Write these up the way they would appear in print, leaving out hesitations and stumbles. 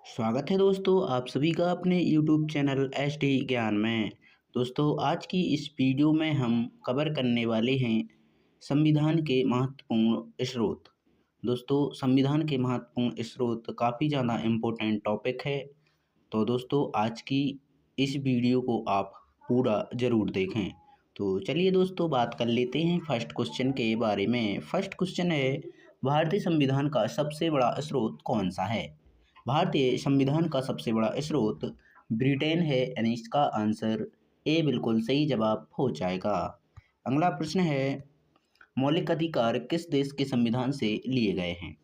स्वागत है दोस्तों आप सभी का अपने YouTube चैनल एस डी ज्ञान में। दोस्तों आज की इस वीडियो में हम कवर करने वाले हैं संविधान के महत्वपूर्ण स्रोत। दोस्तों संविधान के महत्वपूर्ण स्रोत काफ़ी ज़्यादा इम्पोर्टेंट टॉपिक है। तो दोस्तों आज की इस वीडियो को आप पूरा ज़रूर देखें। तो चलिए दोस्तों बात कर लेते हैं फर्स्ट क्वेश्चन के बारे में। फर्स्ट क्वेश्चन है, भारतीय संविधान का सबसे बड़ा स्रोत कौन सा है? भारतीय संविधान का सबसे बड़ा स्रोत ब्रिटेन है, यानी इसका आंसर ए बिल्कुल सही जवाब हो जाएगा। अगला प्रश्न है, मौलिक अधिकार किस देश के संविधान से लिए गए हैं?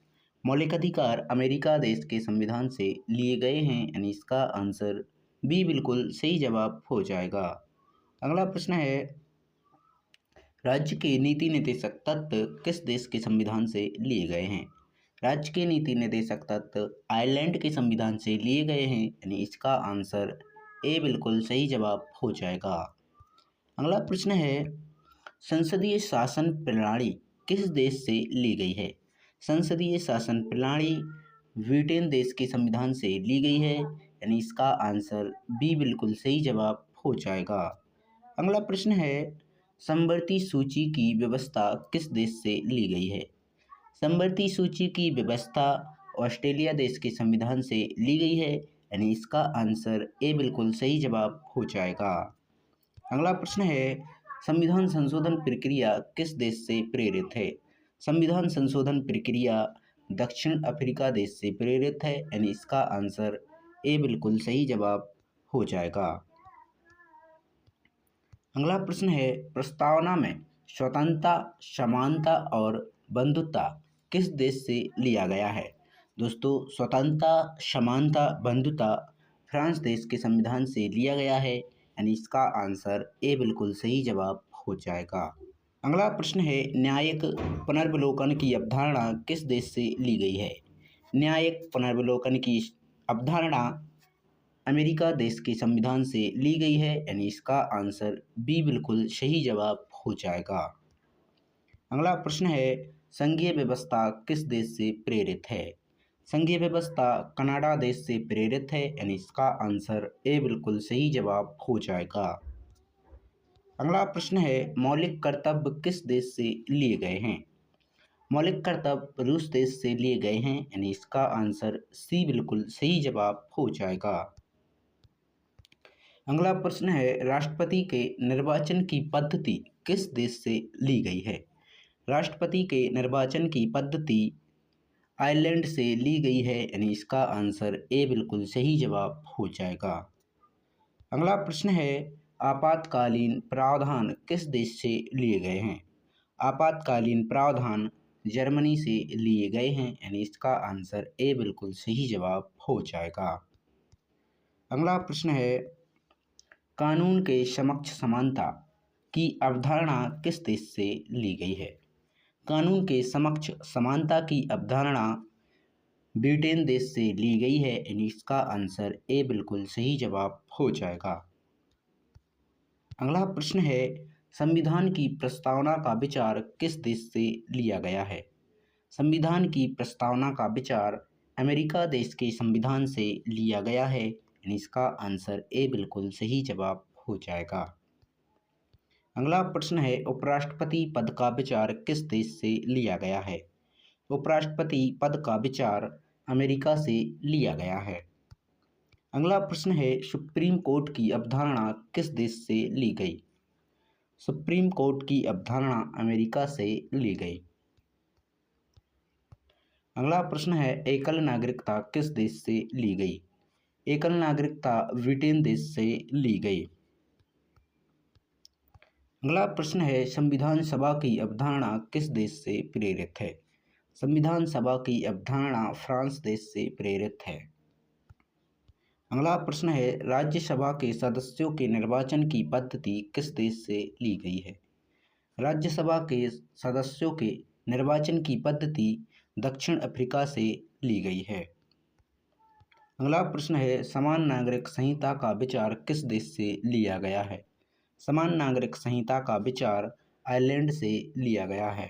मौलिक अधिकार अमेरिका देश के संविधान से लिए गए हैं, यानी इसका आंसर बी बिल्कुल सही जवाब हो जाएगा। अगला प्रश्न है, राज्य के नीति निर्देशक तत्व किस देश के संविधान से लिए गए हैं? राज्य के नीति निर्देशक तत्व आयरलैंड के संविधान से लिए गए हैं, यानी इसका आंसर ए बिल्कुल सही जवाब हो जाएगा। अगला प्रश्न है, संसदीय शासन प्रणाली किस देश से ली गई है? संसदीय शासन प्रणाली ब्रिटेन देश के संविधान से ली गई है, यानी इसका आंसर बी बिल्कुल सही जवाब हो जाएगा। अगला प्रश्न है, समवर्ती सूची की व्यवस्था किस देश से ली गई है? समवर्ती सूची की व्यवस्था ऑस्ट्रेलिया देश के संविधान से ली गई है, यानी इसका आंसर ए बिल्कुल सही जवाब हो जाएगा। अगला प्रश्न है, संविधान संशोधन प्रक्रिया किस देश से प्रेरित है? संविधान संशोधन प्रक्रिया दक्षिण अफ्रीका देश से प्रेरित है, यानी इसका आंसर ए बिल्कुल सही जवाब हो जाएगा। अगला प्रश्न है, प्रस्तावना में स्वतंत्रता, समानता और बंधुता किस देश से लिया गया है? दोस्तों स्वतंत्रता, समानता, बंधुता फ्रांस देश के संविधान से लिया गया है, यानी इसका आंसर ए बिल्कुल सही जवाब हो जाएगा। अगला प्रश्न है, न्यायिक पुनर्विलोकन की अवधारणा किस देश से ली गई है? न्यायिक पुनर्विलोकन की अवधारणा अमेरिका देश के संविधान से ली गई है, यानी इसका आंसर बी बिल्कुल सही जवाब हो जाएगा। अगला प्रश्न है, संघीय व्यवस्था किस देश से प्रेरित है? संघीय व्यवस्था कनाडा देश से प्रेरित है, यानी इसका आंसर ए बिल्कुल सही जवाब हो जाएगा। अगला प्रश्न है, मौलिक कर्तव्य किस देश से लिए गए हैं? मौलिक कर्तव्य रूस देश से लिए गए हैं, यानी इसका आंसर सी बिल्कुल सही जवाब हो जाएगा। अगला प्रश्न है, राष्ट्रपति के निर्वाचन की पद्धति किस देश से ली गई है? राष्ट्रपति के निर्वाचन की पद्धति आयरलैंड से ली गई है, यानी इसका आंसर ए बिल्कुल सही जवाब हो जाएगा। अगला प्रश्न है, आपातकालीन प्रावधान किस देश से लिए गए हैं? आपातकालीन प्रावधान जर्मनी से लिए गए हैं, यानी इसका आंसर ए बिल्कुल सही जवाब हो जाएगा। अगला प्रश्न है, कानून के समक्ष समानता की अवधारणा किस देश से ली गई है? कानून के समक्ष समानता की अवधारणा ब्रिटेन देश से ली गई है, यानी इसका आंसर ए बिल्कुल सही जवाब हो जाएगा। अगला प्रश्न है, संविधान की प्रस्तावना का विचार किस देश से लिया गया है? संविधान की प्रस्तावना का विचार अमेरिका देश के संविधान से लिया गया है, यानी इसका आंसर ए बिल्कुल सही जवाब हो जाएगा। अगला प्रश्न है, उपराष्ट्रपति पद का विचार किस देश से लिया गया है? उपराष्ट्रपति पद का विचार अमेरिका से लिया गया है। अगला प्रश्न है, सुप्रीम कोर्ट की अवधारणा किस देश से ली गई? सुप्रीम कोर्ट की अवधारणा अमेरिका से ली गई। अगला प्रश्न है, एकल नागरिकता किस देश से ली गई? एकल नागरिकता ब्रिटेन देश से ली गई। अगला प्रश्न है, संविधान सभा की अवधारणा किस देश से प्रेरित है? संविधान सभा की अवधारणा फ्रांस देश से प्रेरित है। अगला प्रश्न है, राज्यसभा के सदस्यों के निर्वाचन की पद्धति किस देश से ली गई है? राज्यसभा के सदस्यों के निर्वाचन की पद्धति दक्षिण अफ्रीका से ली गई है। अगला प्रश्न है, समान नागरिक संहिता का विचार किस देश से लिया गया है? समान नागरिक संहिता का विचार आयरलैंड से लिया गया है।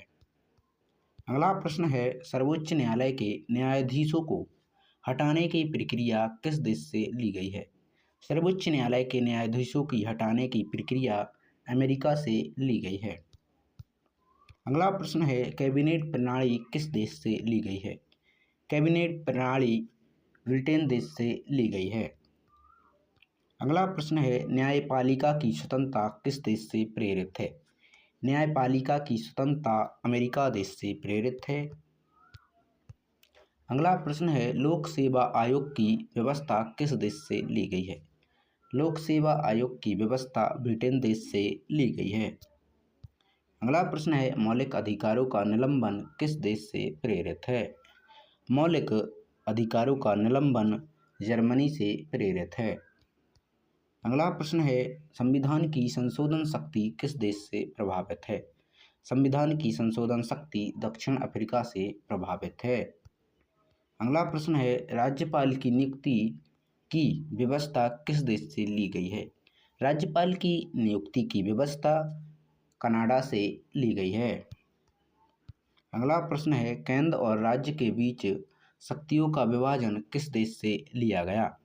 अगला प्रश्न है, सर्वोच्च न्यायालय के न्यायाधीशों को हटाने की प्रक्रिया किस देश से ली गई है? सर्वोच्च न्यायालय के न्यायाधीशों की हटाने की प्रक्रिया अमेरिका से ली गई है। अगला प्रश्न है, कैबिनेट प्रणाली किस देश से ली गई है? कैबिनेट प्रणाली ब्रिटेन देश से ली गई है। अगला प्रश्न है, न्यायपालिका की स्वतंत्रता किस देश से प्रेरित है? न्यायपालिका की स्वतंत्रता अमेरिका देश से प्रेरित है। अगला प्रश्न है, लोक सेवा आयोग की व्यवस्था किस देश से ली गई है? लोक सेवा आयोग की व्यवस्था ब्रिटेन देश से ली गई है। अगला प्रश्न है, मौलिक अधिकारों का निलंबन किस देश से प्रेरित है? मौलिक अधिकारों का निलंबन जर्मनी से प्रेरित है। अगला प्रश्न है, संविधान की संशोधन शक्ति किस देश से प्रभावित है? संविधान की संशोधन शक्ति दक्षिण अफ्रीका से प्रभावित है। अगला प्रश्न है, राज्यपाल की नियुक्ति की व्यवस्था किस देश से ली गई है? राज्यपाल की नियुक्ति की व्यवस्था कनाडा से ली गई है। अगला प्रश्न है, केंद्र और राज्य के बीच शक्तियों का विभाजन किस देश से लिया गया?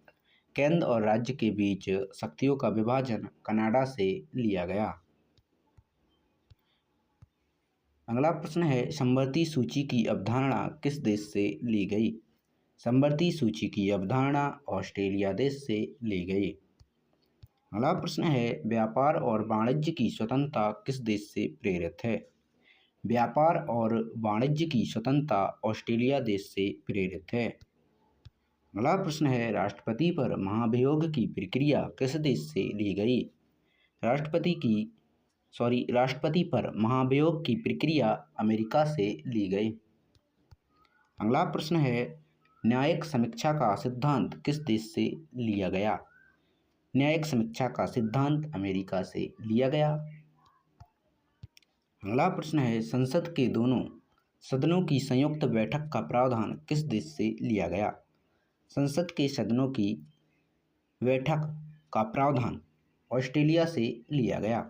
केंद्र और राज्य के बीच शक्तियों का विभाजन कनाडा से लिया गया। अगला प्रश्न है, समवर्ती सूची की अवधारणा किस देश से ली गई? समवर्ती सूची की अवधारणा ऑस्ट्रेलिया देश से ली गई। अगला प्रश्न है, व्यापार और वाणिज्य की स्वतंत्रता किस देश से प्रेरित है? व्यापार और वाणिज्य की स्वतंत्रता ऑस्ट्रेलिया देश से प्रेरित है। अगला प्रश्न है, राष्ट्रपति पर महाभियोग की प्रक्रिया किस देश से ली गई? राष्ट्रपति पर महाभियोग की प्रक्रिया अमेरिका से ली गई। अगला प्रश्न है, न्यायिक समीक्षा का सिद्धांत किस देश से लिया गया? न्यायिक समीक्षा का सिद्धांत अमेरिका से लिया गया। अगला प्रश्न है, संसद के दोनों सदनों की संयुक्त बैठक का प्रावधान किस देश से लिया गया? संसद के सदनों की बैठक का प्रावधान ऑस्ट्रेलिया से लिया गया।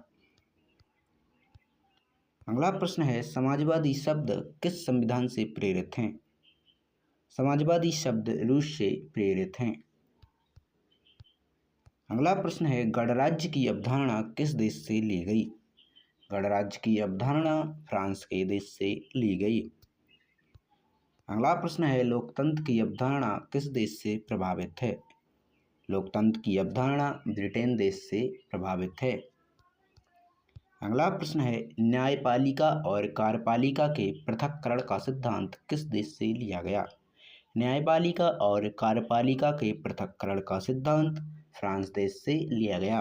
अगला प्रश्न है, समाजवादी शब्द किस संविधान से प्रेरित हैं? समाजवादी शब्द रूस से प्रेरित हैं। अगला प्रश्न है, गणराज्य की अवधारणा किस देश से ली गई? गणराज्य की अवधारणा फ्रांस के देश से ली गई। अगला प्रश्न है, लोकतंत्र की अवधारणा किस देश से प्रभावित है? लोकतंत्र की अवधारणा ब्रिटेन देश से प्रभावित है। अगला प्रश्न है, न्यायपालिका और कार्यपालिका के पृथक्करण का सिद्धांत किस देश से लिया गया? न्यायपालिका और कार्यपालिका के पृथक्करण का सिद्धांत फ्रांस देश से लिया गया।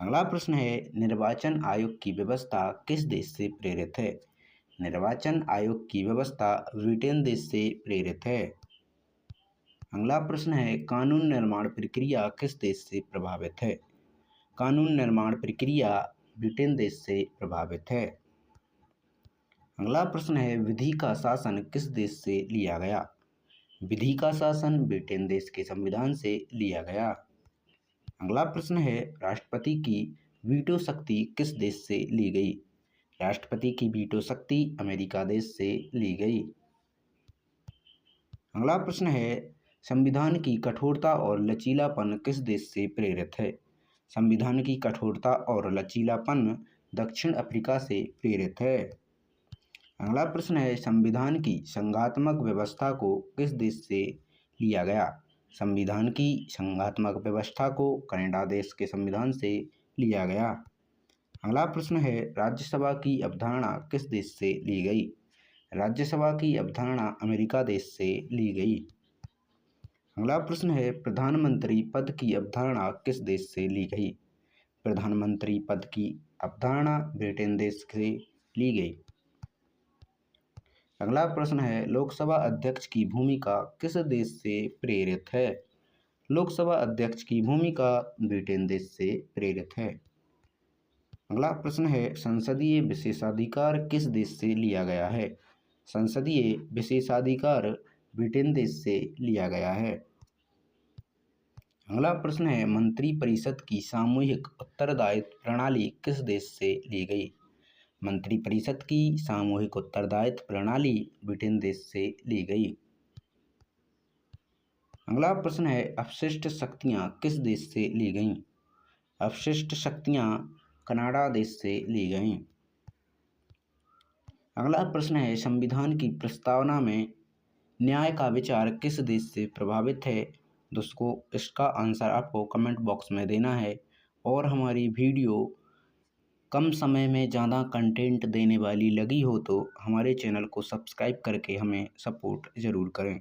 अगला प्रश्न है, निर्वाचन आयोग की व्यवस्था किस देश से प्रेरित है? निर्वाचन आयोग की व्यवस्था ब्रिटेन देश से प्रेरित है। अगला प्रश्न है, कानून निर्माण प्रक्रिया किस देश से प्रभावित है? कानून निर्माण प्रक्रिया ब्रिटेन देश से प्रभावित है। अगला प्रश्न है, विधि का शासन किस देश से लिया गया? विधि का शासन ब्रिटेन देश के संविधान से लिया गया। अगला प्रश्न है, राष्ट्रपति की वीटो शक्ति किस देश से ली गई? राष्ट्रपति की वीटो शक्ति अमेरिका देश से ली गई। अगला प्रश्न है, संविधान की कठोरता और लचीलापन किस देश से प्रेरित है? संविधान की कठोरता और लचीलापन दक्षिण अफ्रीका से प्रेरित है। अगला प्रश्न है, संविधान की संघात्मक व्यवस्था को किस देश से लिया गया? संविधान की संघात्मक व्यवस्था को कनाडा देश के संविधान से लिया गया। अगला प्रश्न है, राज्यसभा की अवधारणा किस देश से ली गई? राज्यसभा की अवधारणा अमेरिका देश से ली गई। अगला प्रश्न है, प्रधानमंत्री पद की अवधारणा किस देश से ली गई? प्रधानमंत्री पद की अवधारणा ब्रिटेन देश से ली गई। अगला प्रश्न है, लोकसभा अध्यक्ष की भूमिका किस देश से प्रेरित है? लोकसभा अध्यक्ष की भूमिका ब्रिटेन देश से प्रेरित है। अगला प्रश्न है, संसदीय विशेषाधिकार किस देश से लिया गया है? संसदीय विशेषाधिकार ब्रिटेन देश से लिया गया है। अगला प्रश्न है, मंत्रिपरिषद की सामूहिक उत्तरदायित्व प्रणाली किस देश से ली गई? मंत्रिपरिषद की सामूहिक उत्तरदायित्व प्रणाली ब्रिटेन देश से ली गई। अगला प्रश्न है, अपशिष्ट शक्तियाँ किस देश से ली गईं? अपशिष्ट शक्तियाँ कनाडा देश से ली गईं। अगला प्रश्न है, संविधान की प्रस्तावना में न्याय का विचार किस देश से प्रभावित है? दोस्तों, इसका आंसर आपको कमेंट बॉक्स में देना है और हमारी वीडियो कम समय में ज़्यादा कंटेंट देने वाली लगी हो तो हमारे चैनल को सब्सक्राइब करके हमें सपोर्ट ज़रूर करें।